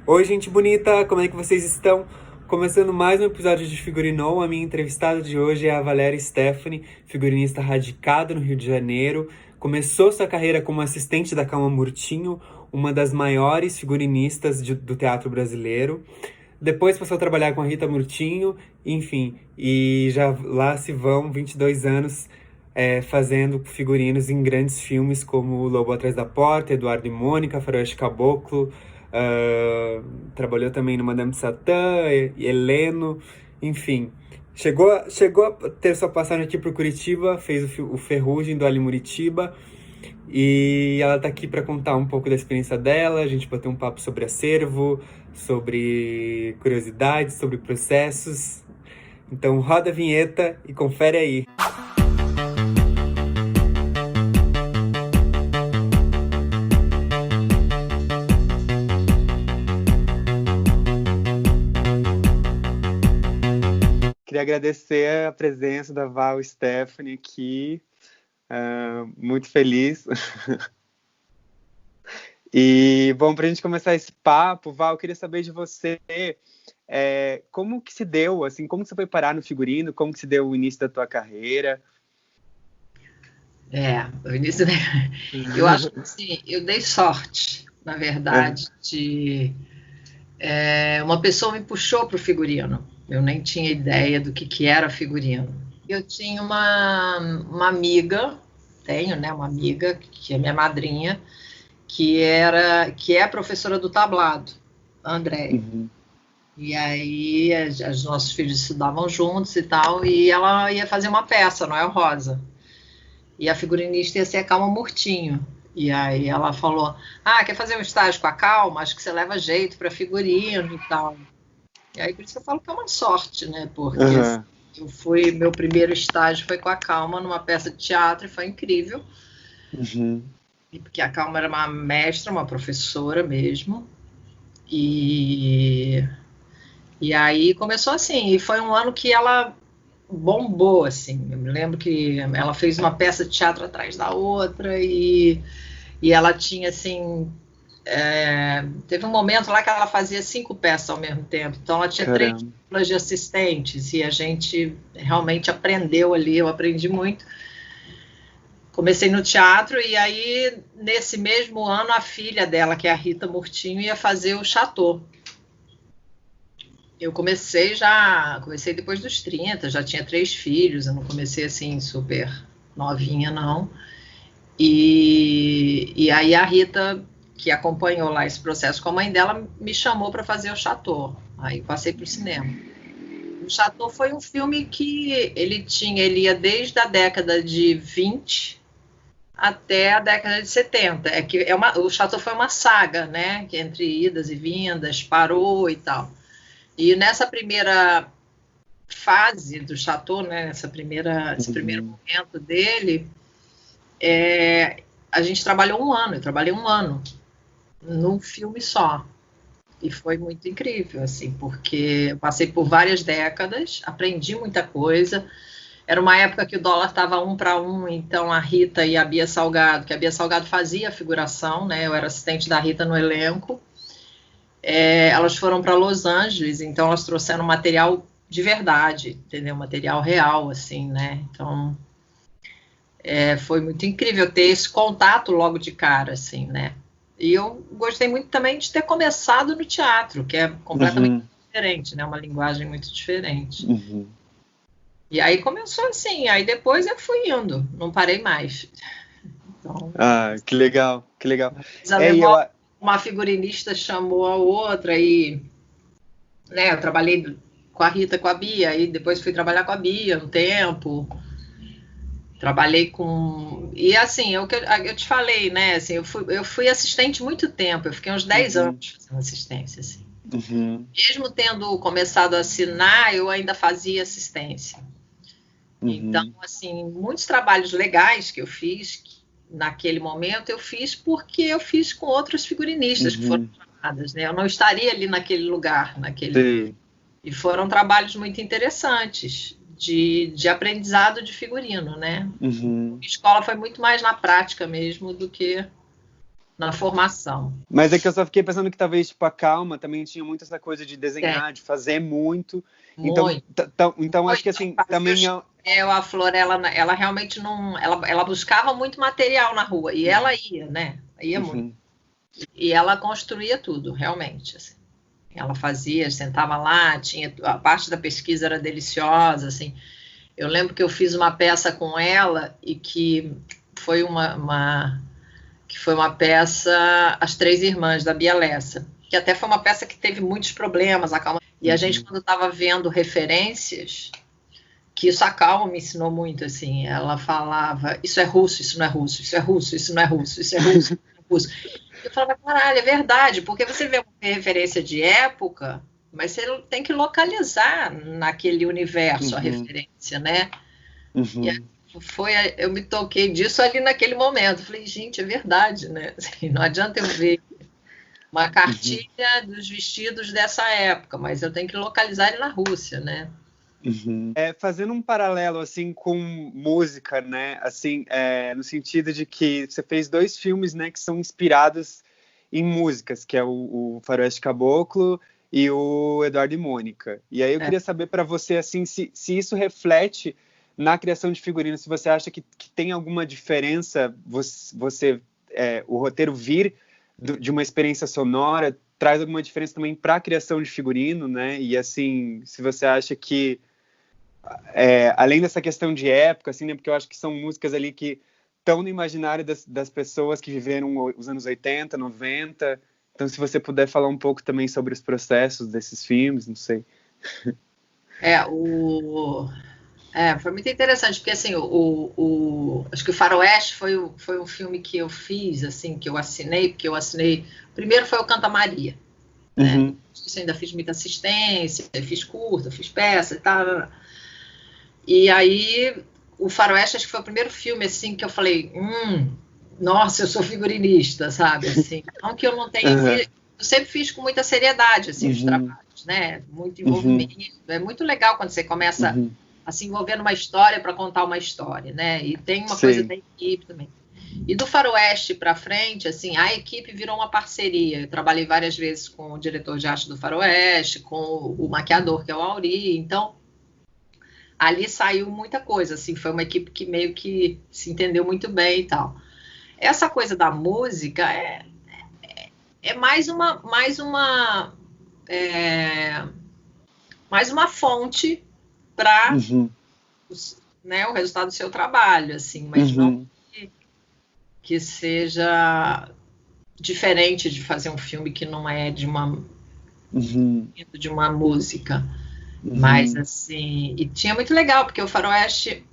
Oi, gente bonita, como é que vocês estão? Começando mais um episódio de Figurinou, a minha entrevistada de hoje é a Valéria Stephanie, figurinista radicada no Rio de Janeiro. Começou sua carreira como assistente da Calma Murtinho, uma das maiores figurinistas do teatro brasileiro. Depois passou a trabalhar com a Rita Murtinho, enfim, e já lá se vão 22 anos fazendo figurinos em grandes filmes como O Lobo Atrás da Porta, Eduardo e Mônica, Faroeste Caboclo. Trabalhou também no Madame Satã, Heleno, enfim. Chegou a ter sua passagem aqui por Curitiba, fez o Ferrugem do Ali Muritiba, e ela tá aqui para contar um pouco da experiência dela, a gente bater um papo sobre acervo, sobre curiosidades, sobre processos. Então roda a vinheta e confere aí. Queria agradecer a presença da Val Stephanie aqui, muito feliz. E, bom, para a gente começar esse papo, Val, eu queria saber de você, como que se deu, assim, como que você foi parar no figurino, como que se deu o início da tua carreira? O início, eu acho que assim, eu dei sorte, na verdade, de uma pessoa me puxou para o figurino. Eu nem tinha ideia do que era figurino. Eu tinha uma amiga, tenho, né, uma amiga que é minha madrinha, que é professora do tablado, a Andréia. Uhum. E aí os nossos filhos estudavam juntos e tal, e ela ia fazer uma peça, Noel Rosa. E a figurinista ia ser a Calma Murtinho. E aí ela falou, quer fazer um estágio com a Calma? Acho que você leva jeito para figurino e tal. E aí por isso que eu falo que é uma sorte, né? Porque meu primeiro estágio foi com a Calma numa peça de teatro e foi incrível. Uhum. Porque a Calma era uma mestra, uma professora mesmo. E aí começou assim, e foi um ano que ela bombou, assim. Eu me lembro que ela fez uma peça de teatro atrás da outra e ela tinha, assim... teve um momento lá que ela fazia 5 peças ao mesmo tempo. Então, ela tinha 3 duplas de assistentes e a gente realmente aprendeu ali. Eu aprendi muito. Comecei no teatro e aí, nesse mesmo ano, a filha dela, que é a Rita Murtinho, ia fazer o Chateau. Eu comecei depois dos 30, já tinha 3 filhos, eu não comecei assim super novinha, não. E aí a Rita, que acompanhou lá esse processo com a mãe dela, me chamou para fazer o Chateau. Aí passei para o cinema. O Chateau foi um filme que ele ia desde a década de 20 até a década de 70. O Chateau foi uma saga, né? Que entre idas e vindas, parou e tal. E nessa primeira fase do Chateau, né, esse primeiro momento dele, a gente trabalhou um ano, eu trabalhei um ano num filme só. E foi muito incrível, assim, porque eu passei por várias décadas, aprendi muita coisa. Era uma época que o dólar estava 1 para 1, então a Rita e a Bia Salgado, que a Bia Salgado fazia a figuração, né, eu era assistente da Rita no elenco, elas foram para Los Angeles, então elas trouxeram material de verdade, entendeu? Material real, assim, né? Então, foi muito incrível ter esse contato logo de cara, assim, né? E eu gostei muito também de ter começado no teatro, que é completamente diferente, né? Uma linguagem muito diferente. E aí começou assim, aí depois eu fui indo, não parei mais. Então, que legal, que legal. Uma figurinista chamou a outra e, né, eu trabalhei com a Rita, com a Bia, e depois fui trabalhar com a Bia um tempo. Trabalhei com... E assim, eu te falei, né, assim, eu fui assistente muito tempo, eu fiquei uns 10 anos fazendo assistência, assim. Mesmo tendo começado a assinar, eu ainda fazia assistência. Então, assim, muitos trabalhos legais que eu fiz naquele momento, eu fiz porque eu fiz com outras figurinistas que foram chamadas, né? Eu não estaria ali naquele lugar, E foram trabalhos muito interessantes de aprendizado de figurino, né? A escola foi muito mais na prática mesmo do que na formação. Mas é que eu só fiquei pensando que talvez, tipo, a Calma também tinha muito essa coisa de É, desenhar, de fazer muito. Então, muito. então acho que, assim, também é... A Flor, ela realmente não... Ela buscava muito material na rua, e ela ia, né? Ia muito. Uhum. E ela construía tudo, realmente, assim. Ela fazia, sentava lá, tinha... A parte da pesquisa era deliciosa, assim. Eu lembro que eu fiz uma peça com ela e que foi que foi uma peça As Três Irmãs, da Bia Lessa, que até foi uma peça que teve muitos problemas, a Calma. E a gente, quando estava vendo referências, que isso a Calma me ensinou muito, assim, ela falava, isso é russo, isso não é russo, isso é russo, isso não é russo, isso é russo, isso não é russo. Eu falava, caralho, é verdade, porque você vê uma referência de época, mas você tem que localizar naquele universo a referência, né? Uhum. Eu me toquei disso ali naquele momento. Falei, gente, é verdade, né? Assim, não adianta eu ver uma cartilha dos vestidos dessa época, mas eu tenho que localizar ele na Rússia, né? Uhum. Fazendo um paralelo assim com música, né? Assim, no sentido de que você fez 2 filmes, né, que são inspirados em músicas, que é o Faroeste Caboclo e o Eduardo e Mônica. E aí eu queria saber para você assim se isso reflete na criação de figurino, se você acha que tem alguma diferença o roteiro vir de uma experiência sonora traz alguma diferença também para a criação de figurino, né? E assim, se você acha que além dessa questão de época, assim, né, porque eu acho que são músicas ali que estão no imaginário das pessoas que viveram os anos 80, 90. Então, se você puder falar um pouco também sobre os processos desses filmes, não sei. Foi muito interessante, porque assim, acho que o Faroeste foi um filme que eu fiz, assim, que eu assinei, porque eu assinei. Primeiro foi o Canta Maria, né? Uhum. Isso, ainda fiz muita assistência, fiz curta, fiz peça e tal. E aí, o Faroeste, acho que foi o primeiro filme, assim, que eu falei, nossa, eu sou figurinista, sabe? Assim, não que eu não tenha... Uhum. Eu sempre fiz com muita seriedade, assim, os Uhum. trabalhos, né? Muito envolvimento. É muito legal quando você começa a se envolver numa história para contar uma história, né? E tem uma coisa da equipe também. E do Faroeste para frente, assim, a equipe virou uma parceria. Eu trabalhei várias vezes com o diretor de arte do Faroeste, com o maquiador, que é o Auri. Então, ali saiu muita coisa, assim, foi uma equipe que meio que se entendeu muito bem e tal. Essa coisa da música é mais uma fonte para né, o resultado do seu trabalho, assim, mas não que seja diferente de fazer um filme que não é de uma música. Mas, assim, e tinha muito legal, porque o Faroeste,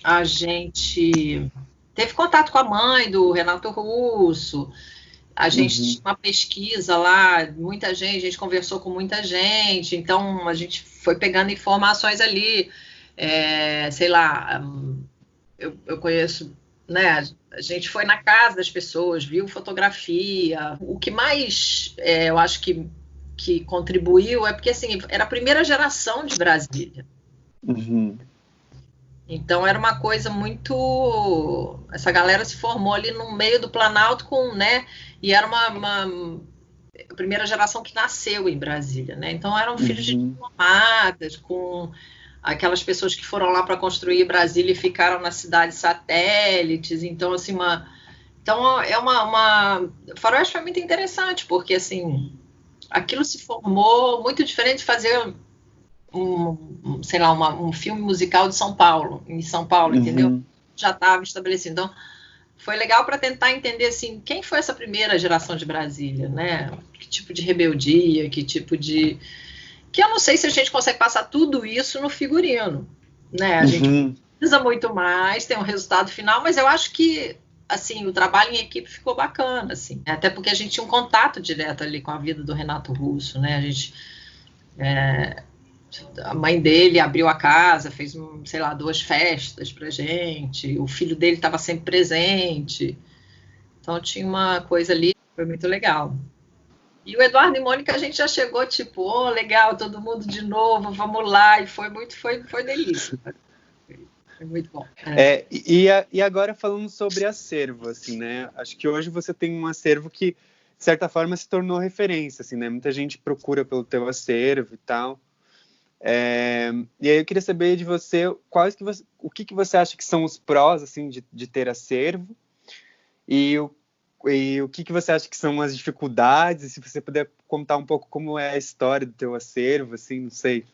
a gente teve contato com a mãe do Renato Russo, a gente tinha uma pesquisa lá, muita gente, a gente conversou com muita gente, então a gente foi pegando informações ali, sei lá, eu conheço, né, a gente foi na casa das pessoas, viu fotografia, o que mais eu acho que contribuiu é porque, assim, era a primeira geração de Brasília. Então, era uma coisa muito... Essa galera se formou ali no meio do Planalto né? E era a primeira geração que nasceu em Brasília, né? Então, eram filhos de diplomatas, com aquelas pessoas que foram lá para construir Brasília e ficaram nas cidades satélites. Então, assim, Então, o Faroeste foi muito interessante, porque, assim, aquilo se formou muito diferente de fazer sei lá, um filme musical de São Paulo, em São Paulo, entendeu? Já estava estabelecido. Então, foi legal para tentar entender, assim, quem foi essa primeira geração de Brasília, né? Que tipo de rebeldia, que tipo de... Que eu não sei se a gente consegue passar tudo isso no figurino, né? A gente precisa muito mais, tem um resultado final, mas eu acho que, assim, o trabalho em equipe ficou bacana, assim. Até porque a gente tinha um contato direto ali com a vida do Renato Russo, né? A gente... A mãe dele abriu a casa, fez, sei lá, 2 festas pra gente, o filho dele estava sempre presente, então tinha uma coisa ali, foi muito legal. E o Eduardo e Mônica, a gente já chegou tipo, legal, todo mundo de novo, vamos lá, e foi delícia. É muito bom. E agora falando sobre acervo, assim, né? Acho que hoje você tem um acervo que, de certa forma, se tornou referência, assim, né? Muita gente procura pelo teu acervo e tal. E aí eu queria saber de você, o que você acha que são os prós, assim, de ter acervo e o que você acha que são as dificuldades, e se você puder contar um pouco como é a história do teu acervo, assim, não sei.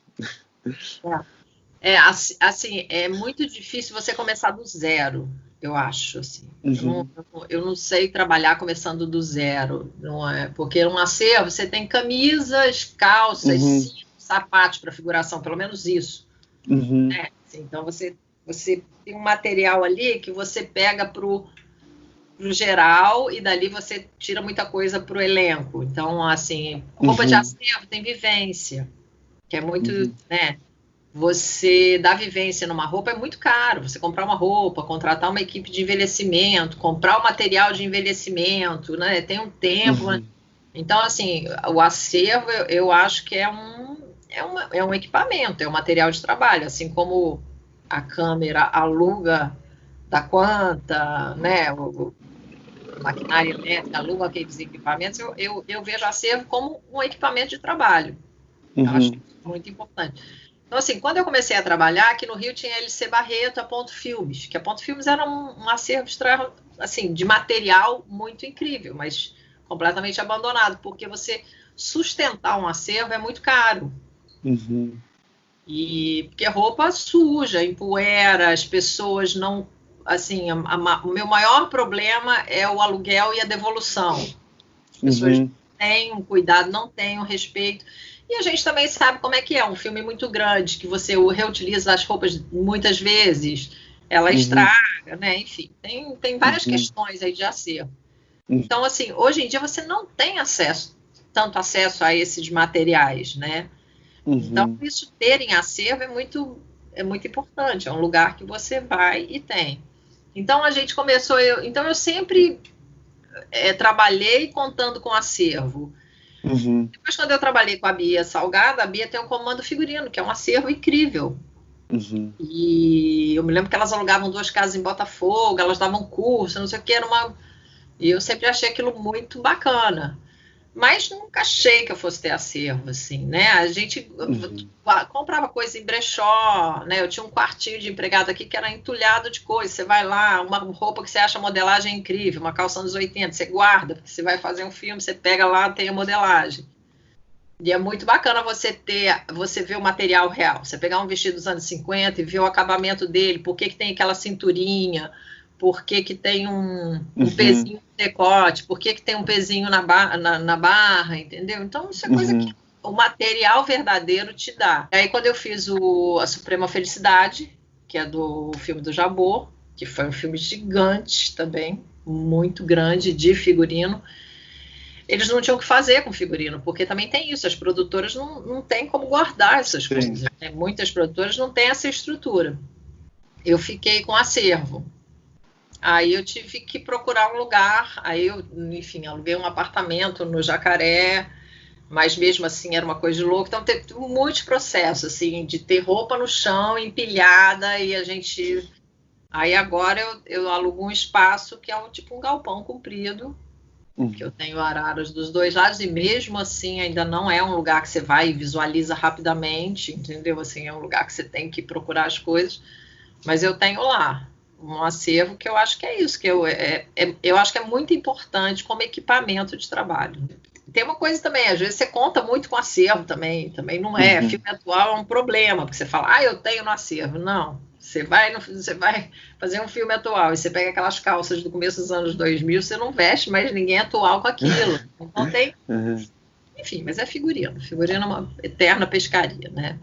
Assim, é muito difícil você começar do zero, eu acho, assim. Uhum. Eu não sei trabalhar começando do zero, não é? Porque um acervo, você tem camisas, calças, Uhum. cintos, sapatos para figuração, pelo menos isso. Uhum. Né? Assim, então, você tem um material ali que você pega pro geral e dali você tira muita coisa pro elenco. Então, assim, roupa de acervo tem vivência, que é muito, né? Você dar vivência numa roupa é muito caro. Você comprar uma roupa, contratar uma equipe de envelhecimento, comprar o material de envelhecimento, né? Tem um tempo. Né? Então, assim, o acervo eu acho que é um equipamento, é um material de trabalho, assim como a câmera aluga da Quanta, né? O maquinária elétrica aluga aqueles equipamentos. Eu vejo acervo como um equipamento de trabalho. Eu acho muito importante. Então, assim, quando eu comecei a trabalhar, aqui no Rio tinha a LC Barreto, a Ponto Filmes, que a Ponto Filmes era um acervo assim, de material muito incrível, mas completamente abandonado, porque você sustentar um acervo é muito caro. E porque roupa suja, empoeira, as pessoas não... Assim, o meu maior problema é o aluguel e a devolução. As pessoas não têm um cuidado, não têm um respeito. E a gente também sabe como é que é um filme muito grande, que você reutiliza as roupas muitas vezes, ela estraga, né? Enfim, tem várias questões aí de acervo. Então, assim, hoje em dia você não tem tanto acesso a esses materiais, né? Então, isso ter em acervo é muito importante, é um lugar que você vai e tem. Então, a gente começou, então eu sempre trabalhei contando com acervo. Depois, quando eu trabalhei com a Bia Salgado, a Bia tem um comando figurino, que é um acervo incrível. E eu me lembro que elas alugavam 2 casas em Botafogo, elas davam curso, não sei o que, e eu sempre achei aquilo muito bacana. Mas nunca achei que eu fosse ter acervo, assim, né? A gente comprava coisa em brechó, né? Eu tinha um quartinho de empregado aqui que era entulhado de coisa. Você vai lá, uma roupa que você acha a modelagem incrível, uma calça anos 80, você guarda, porque você vai fazer um filme, você pega lá, tem a modelagem. E é muito bacana você ver o material real. Você pegar um vestido dos anos 50 e ver o acabamento dele, por que tem aquela cinturinha, por que tem um pezinho no decote, por que tem um pezinho na barra, entendeu? Então, isso é coisa que o material verdadeiro te dá. Aí, quando eu fiz A Suprema Felicidade, que é do filme do Jabor, que foi um filme gigante também, muito grande, de figurino, eles não tinham o que fazer com figurino, porque também tem isso, as produtoras não têm como guardar essas coisas. Né? Muitas produtoras não têm essa estrutura. Eu fiquei com acervo. Aí eu tive que procurar um lugar, aí eu, enfim, aluguei um apartamento no Jacaré, mas mesmo assim era uma coisa de louco, então teve muitos processos, assim, de ter roupa no chão, empilhada, e a gente... Aí agora eu alugo um espaço que é tipo um galpão comprido, que eu tenho araras dos 2 lados, e mesmo assim ainda não é um lugar que você vai e visualiza rapidamente, entendeu? Assim, é um lugar que você tem que procurar as coisas, mas eu tenho lá um acervo que eu acho que é isso, que eu acho que é muito importante como equipamento de trabalho. Tem uma coisa também, às vezes você conta muito com acervo também não é. Filme atual é um problema, porque você fala, eu tenho no acervo. Não, você vai fazer um filme atual e você pega aquelas calças do começo dos anos 2000, você não veste mais ninguém atual com aquilo. Então tem... Enfim, mas é figurino. Figurino é uma eterna pescaria, né?